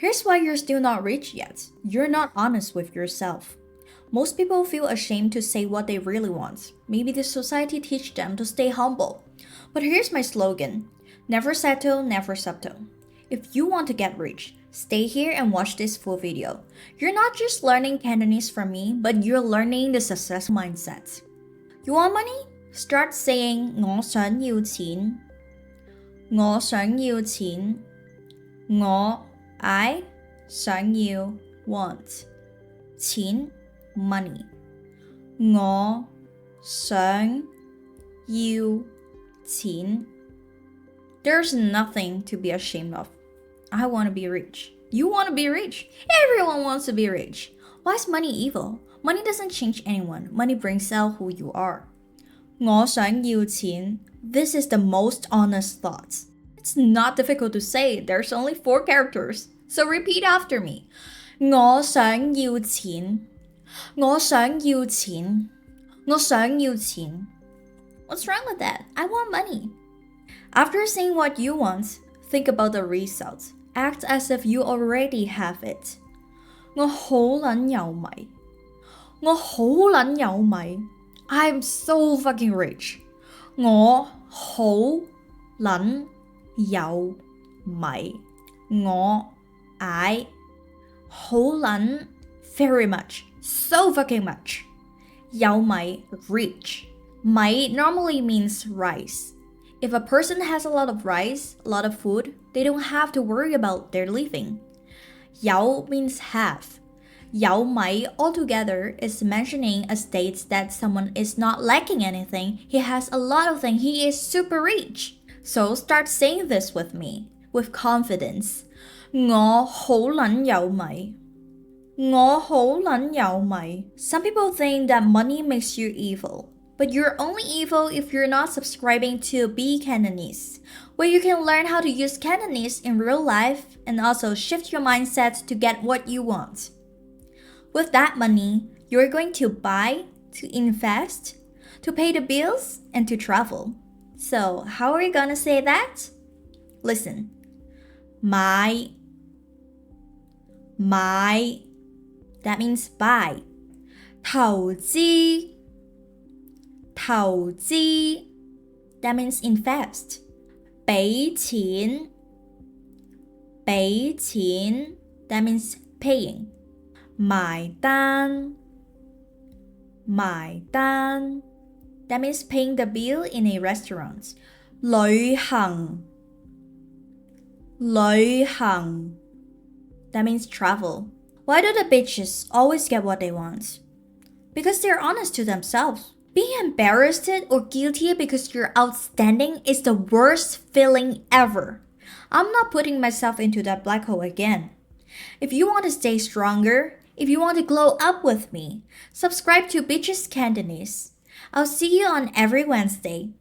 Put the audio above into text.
Here's why you're still not rich yet. You're not honest with yourself. Most people feel ashamed to say what they really want. Maybe the society teach them to stay humble. But here's my slogan. Never settle, never subtle. If you want to get rich, stay here and watch this full video. You're not just learning Cantonese from me, but you're learning the success mindset. You want money? Start saying 我想要錢. 我想要錢. 我 I 想要 want 錢 money 我想要錢 There's nothing to be ashamed of. I want to be rich. You want to be rich. Everyone wants to be rich. Why is money evil? Money doesn't change anyone. Money brings out who you are. 我想要錢 This is the most honest thoughts. It's not difficult to say. There's only 4 characters. So repeat after me. 我想要錢. 我想要錢. 我想要錢. What's wrong with that? I want money. After saying what you want, think about the result. Act as if you already have it. 我好撚有米. 我好撚有米. I'm so fucking rich. 我好撚有米. 我 I 好撚 very much, so fucking much. 有米 rich. 米 normally means rice. If a person has a lot of rice, a lot of food, they don't have to worry about their living. 有 means have. 有米 altogether is mentioning a state that someone is not lacking anything, he has a lot of things, he is super rich. So start saying this with me, with confidence. 我好撚有米. 我好撚有米. Some people think that money makes you evil. But you're only evil if you're not subscribing to Be Cantonese, where you can learn how to use Cantonese in real life and also shift your mindset to get what you want. With that money, you're going to buy, to invest, to pay the bills, and to travel. So, how are you gonna say that? Listen.買 That means buy. 投資 That means invest. 俾錢 That means paying. 埋單 That means paying the bill in a restaurant. 旅行 That means travel. Why do the bitches always get what they want? Because they're honest to themselves. Being embarrassed or guilty because you're outstanding is the worst feeling ever. I'm not putting myself into that black hole again. If you want to stay stronger, if you want to glow up with me, subscribe to Bitches Cantonese. I'll see you on every Wednesday.